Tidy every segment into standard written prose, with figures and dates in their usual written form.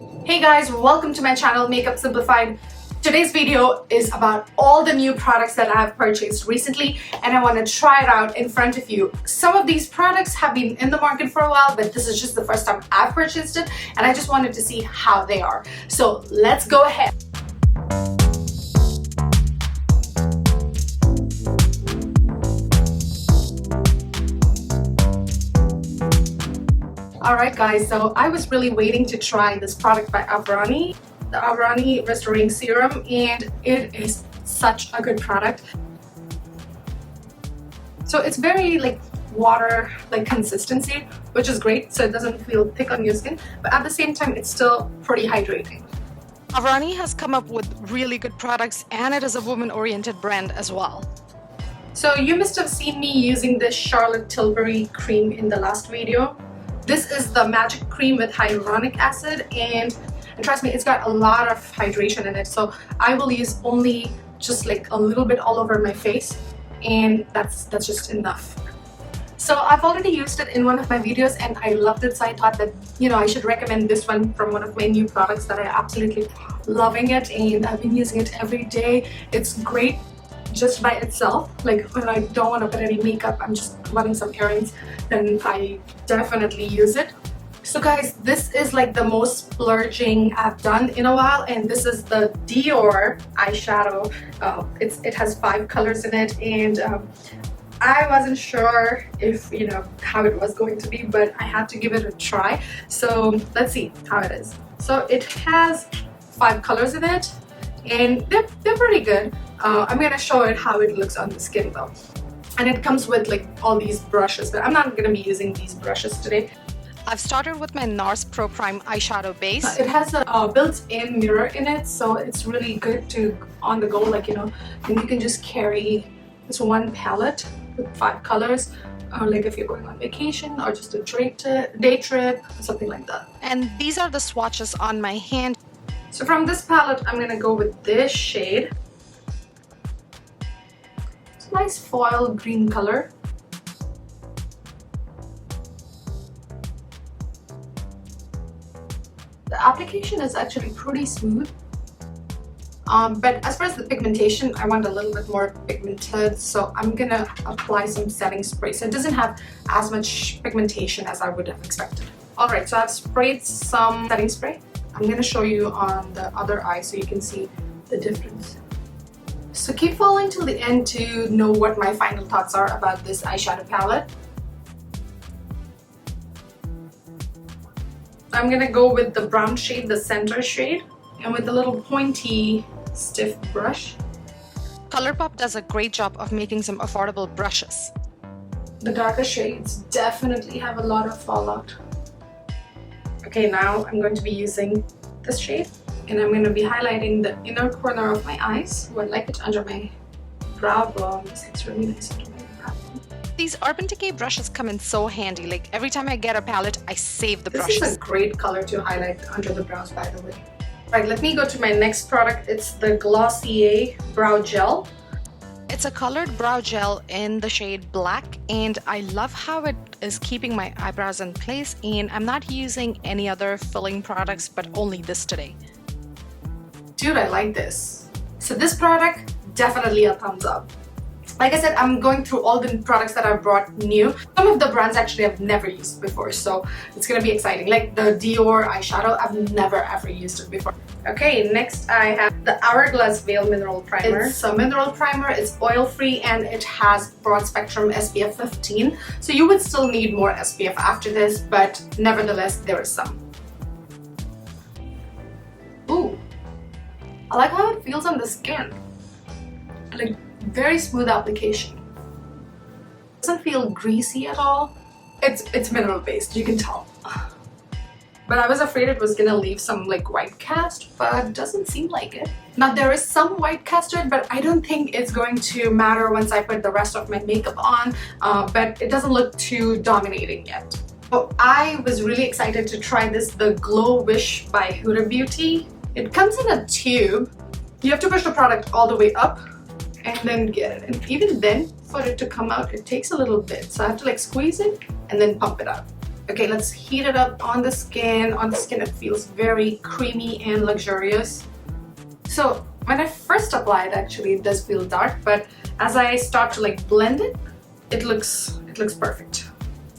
Hey guys, welcome to my channel Makeup Simplified. Today's video is about all the new products that I have purchased recently and I want to try it out in front of you. Some of these products have been in the market for a while, but this is just the first time I've purchased it and I just wanted to see how they are. So let's go ahead. Alright guys, so I was really waiting to try this product by Avrani, the Avrani Restoring Serum, and it is such a good product. So it's very like water like consistency, which is great, so it doesn't feel thick on your skin, but at the same time it's still pretty hydrating. Avrani has come up with really good products and it is a woman-oriented brand as well. So you must have seen me using this Charlotte Tilbury cream in the last video. This is the magic cream with hyaluronic acid and trust me, it's got a lot of hydration in it, so I will use only just like a little bit all over my face and that's just enough. So I've already used it in one of my videos and I loved it, so I thought that I should recommend this one from one of my new products that I absolutely loving it and I've been using it every day. It's great just by itself, like when I don't want to put any makeup, I'm just running some errands, then I definitely use it. So guys, this is like the most splurging I've done in a while, and this is the Dior Eyeshadow. It has 5 colors in it, and I wasn't sure if how it was going to be, but I had to give it a try. So let's see how it is. So it has 5 colors in it, and they're pretty good. I'm gonna show it how it looks on the skin though. And it comes with like all these brushes, but I'm not gonna be using these brushes today. I've started with my Nars Pro Prime eyeshadow base. It has a built-in mirror in it, so it's really good to on the go, like and you can just carry this one palette with 5 colors, like if you're going on vacation or just a day trip, something like that. And these are the swatches on my hand. So from this palette, I'm gonna go with this shade. It's a nice foil green color. The application is actually pretty smooth. But as far as the pigmentation, I want a little bit more pigmented, so I'm gonna apply some setting spray. So it doesn't have as much pigmentation as I would have expected. Alright, so I've sprayed some setting spray. I'm gonna show you on the other eye so you can see the difference. So keep following till the end to know what my final thoughts are about this eyeshadow palette. I'm gonna go with the brown shade, the center shade, and with a little pointy, stiff brush. ColourPop does a great job of making some affordable brushes. The darker shades definitely have a lot of fallout. Okay, now I'm going to be using this shade and I'm going to be highlighting the inner corner of my eyes. I like it under my brow bone. It's really nice under my brow bone. These Urban Decay brushes come in so handy. Like every time I get a palette, I save the brushes. This is a great color to highlight under the brows, by the way. Right, let me go to my next product. It's the Glossier Brow Gel. It's a colored brow gel in the shade black and I love how it is keeping my eyebrows in place, and I'm not using any other filling products but only this today. Dude, I like this. So this product, definitely a thumbs up. Like I said, I'm going through all the products that I've brought new. Some of the brands actually I've never used before, so it's gonna be exciting. Like the Dior eyeshadow, I've never ever used it before. Okay, next I have the Hourglass Veil Mineral Primer. It's a mineral primer, it's oil-free, and it has broad spectrum SPF 15. So you would still need more SPF after this, but nevertheless, there is some. Ooh, I like how it feels on the skin. Like, very smooth application. Doesn't feel greasy at all. It's mineral based, you can tell. But I was afraid it was gonna leave some like white cast, but it doesn't seem like it. Now there is some white cast to it, but I don't think it's going to matter once I put the rest of my makeup on, but it doesn't look too dominating yet. So I was really excited to try this, the Glow Wish by Huda Beauty. It comes in a tube. You have to push the product all the way up and then get it. And even then, for it to come out, it takes a little bit. So I have to like squeeze it and then pump it out. Okay, let's heat it up on the skin. On the skin, it feels very creamy and luxurious. So when I first apply it, actually, it does feel dark, but as I start to like blend it, it looks perfect,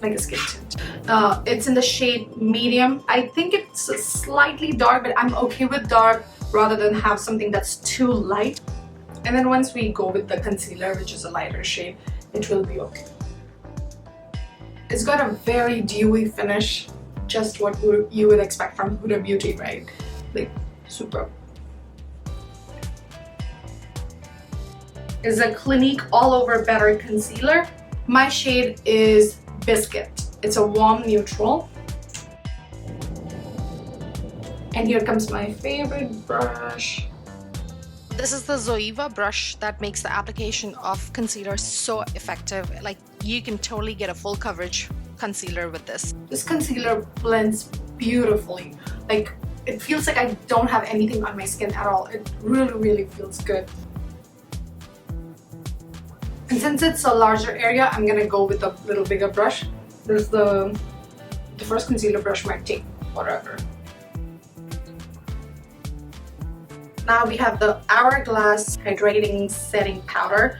like a skin tint. It's in the shade medium. I think it's slightly dark, but I'm okay with dark rather than have something that's too light. And then once we go with the concealer, which is a lighter shade, it will be okay. It's got a very dewy finish, just what you would expect from Huda Beauty, right? Like, super. It's a Clinique All Over Better Concealer. My shade is Biscuit. It's a warm neutral. And here comes my favorite brush. This is the Zoeva brush that makes the application of concealer so effective. Like, you can totally get a full coverage concealer with this. This concealer blends beautifully. Like, it feels like I don't have anything on my skin at all. It really feels good. And since it's a larger area, I'm gonna go with a little bigger brush. There's the first concealer brush might take forever. Now we have the Hourglass Hydrating Setting Powder.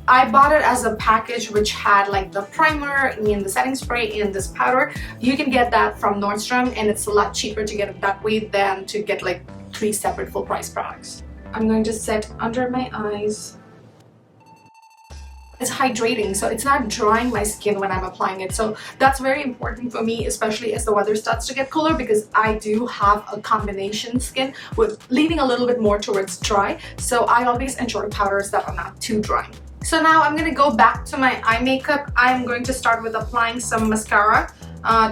I bought it as a package which had like the primer and the setting spray and this powder. You can get that from Nordstrom, and it's a lot cheaper to get it that way than to get like 3 separate full price products. I'm going to set under my eyes. It's hydrating, so it's not drying my skin when I'm applying it. So that's very important for me, especially as the weather starts to get cooler, because I do have a combination skin with leaning a little bit more towards dry. So I always enjoy powders that are not too dry. So now I'm going to go back to my eye makeup. I'm going to start with applying some mascara.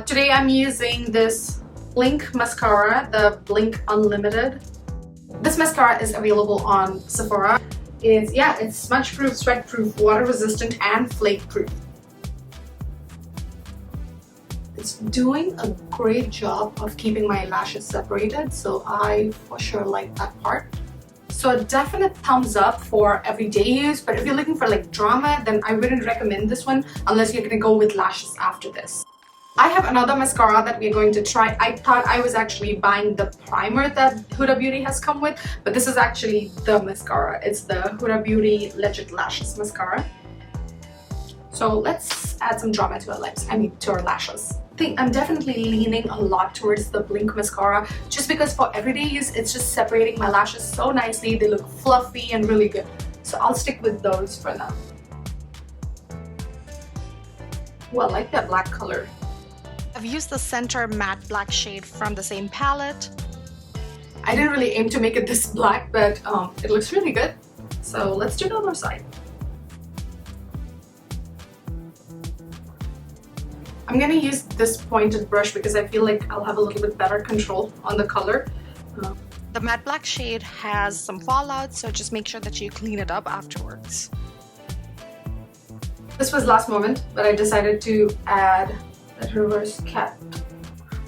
Today I'm using this Blink mascara, the Blink Unlimited. This mascara is available on Sephora. It's smudge proof, sweat proof, water resistant, and flake proof. It's doing a great job of keeping my lashes separated, so I for sure like that part. So a definite thumbs up for everyday use, but if you're looking for like drama, then I wouldn't recommend this one unless you're gonna go with lashes after this. I have another mascara that we're going to try. I thought I was actually buying the primer that Huda Beauty has come with, but this is actually the mascara. It's the Huda Beauty Legit Lashes Mascara. So let's add some drama to our lips, to our lashes. I think I'm definitely leaning a lot towards the Blink mascara just because for everyday use, it's just separating my lashes so nicely. They look fluffy and really good. So I'll stick with those for now. Oh, I like that black color. I've used the center matte black shade from the same palette. I didn't really aim to make it this black, but it looks really good. So let's do the other side. I'm gonna use this pointed brush because I feel like I'll have a little bit better control on the color. The matte black shade has some fallout, so just make sure that you clean it up afterwards. This was last moment, but I decided to add a reverse cat.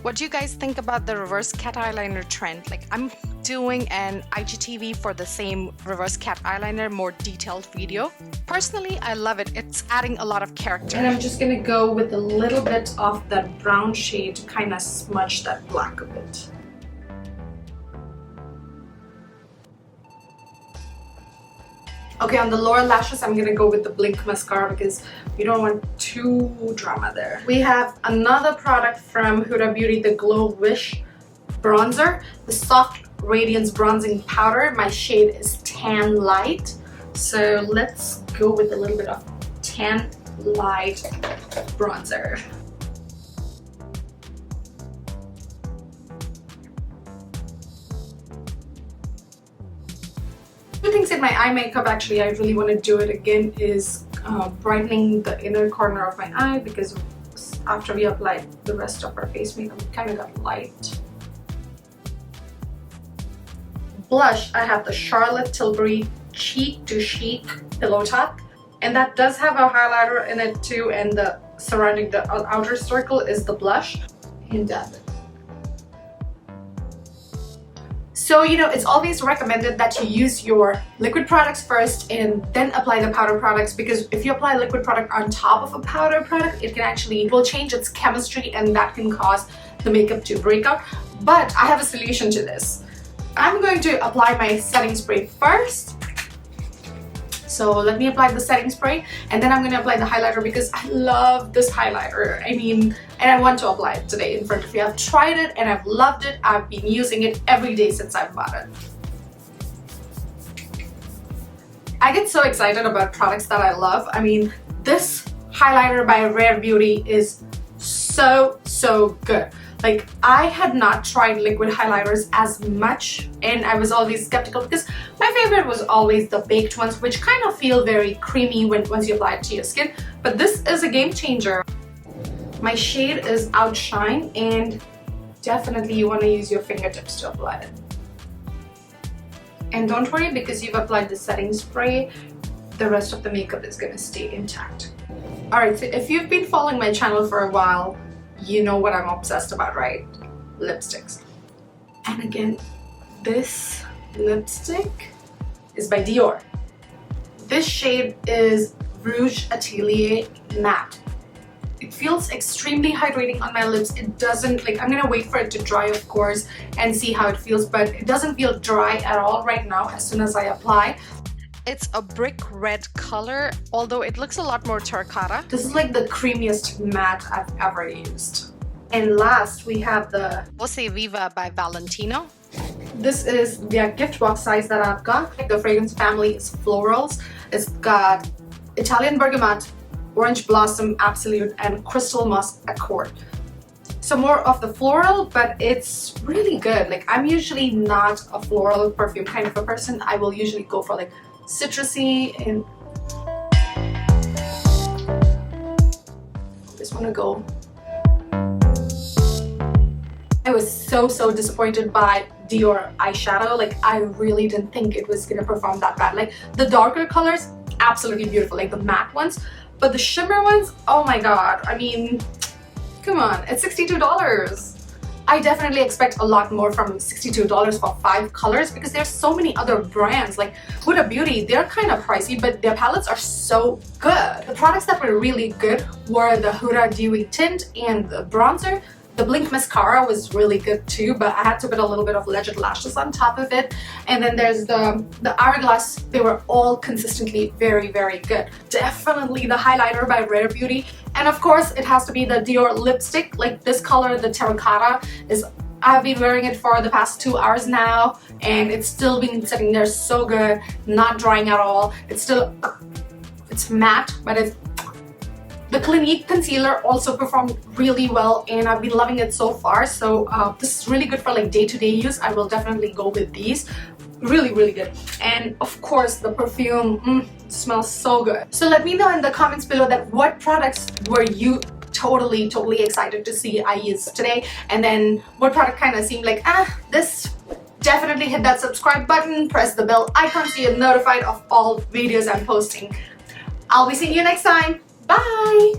What do you guys think about the reverse cat eyeliner trend? Like, I'm doing an IGTV for the same reverse cat eyeliner, more detailed video. Personally, I love it. It's adding a lot of character. And I'm just gonna go with a little bit of that brown shade to kind of smudge that black a bit. Okay, on the lower lashes, I'm gonna go with the Blink mascara because we don't want too drama there. We have another product from Huda Beauty, the Glow Wish bronzer, the Soft Radiance Bronzing Powder. My shade is Tan Light. So let's go with a little bit of Tan Light bronzer. Two things in my eye makeup, actually, I really want to do it again, is brightening the inner corner of my eye, because after we applied the rest of our face makeup, it kind of got light. Blush, I have the Charlotte Tilbury Cheek to Chic Pillow Talk, and that does have a highlighter in it too, and the surrounding the outer circle is the blush, and dab it. So, you know, it's always recommended that you use your liquid products first and then apply the powder products, because if you apply liquid product on top of a powder product, it can actually will change its chemistry and that can cause the makeup to break out. But I have a solution to this. I'm going to apply my setting spray first. So let me apply the setting spray and then I'm going to apply the highlighter because I love this highlighter. I mean, and I want to apply it today in front of you. I've tried it and I've loved it. I've been using it every day since I bought it. I get so excited about products that I love. I mean, this highlighter by Rare Beauty is so good. Like, I had not tried liquid highlighters as much and I was always skeptical because my favorite was always the baked ones, which kind of feel very creamy once you apply it to your skin. But this is a game changer. My shade is Outshine and definitely you want to use your fingertips to apply it. And don't worry, because you've applied the setting spray, the rest of the makeup is going to stay intact. Alright, so if you've been following my channel for a while, you know what I'm obsessed about, right? Lipsticks. And again, this lipstick is by Dior. This shade is Rouge Atelier Matte. It feels extremely hydrating on my lips. It doesn't, like, I'm gonna wait for it to dry, of course, and see how it feels, but it doesn't feel dry at all right now as soon as I apply. It's a brick red color, although it looks a lot more terracotta. This is like the creamiest matte I've ever used. And last, we have the Glossier Viva by Valentino. This is the gift box size that I've got. The fragrance family is florals. It's got Italian bergamot, orange blossom absolute, and crystal musk accord. So more of the floral, but it's really good. Like, I'm usually not a floral perfume kind of a person. I will usually go for like citrusy, and just want to go. I was so disappointed by Dior Eyeshadow. Like, I really didn't think it was gonna perform that bad. Like, the darker colors, absolutely beautiful, like the matte ones, but the shimmer ones, oh my god. I mean, come on, it's $62. I definitely expect a lot more from $62 for 5 colors because there's so many other brands like Huda Beauty. They're kind of pricey, but their palettes are so good. The products that were really good were the Huda Dewy Tint and the bronzer. The Blink Mascara was really good too, but I had to put a little bit of Legend Lashes on top of it. And then there's the Hourglass. They were all consistently very good. Definitely the highlighter by Rare Beauty. And of course, it has to be the Dior lipstick. Like, this color, the terracotta, is, I've been wearing it for the past 2 hours now, and it's still been sitting there so good, not drying at all. It's still, it's matte, but it's, the Clinique concealer also performed really well, and I've been loving it so far. So this is really good for like day-to-day use. I will definitely go with these. Really good. And of course, the perfume smells so good. So let me know in the comments below that what products were you totally excited to see I use today, and then what product kind of seemed like, this. Definitely hit that subscribe button, press the bell icon so you're notified of all videos I'm posting. I'll be seeing you next time. Bye!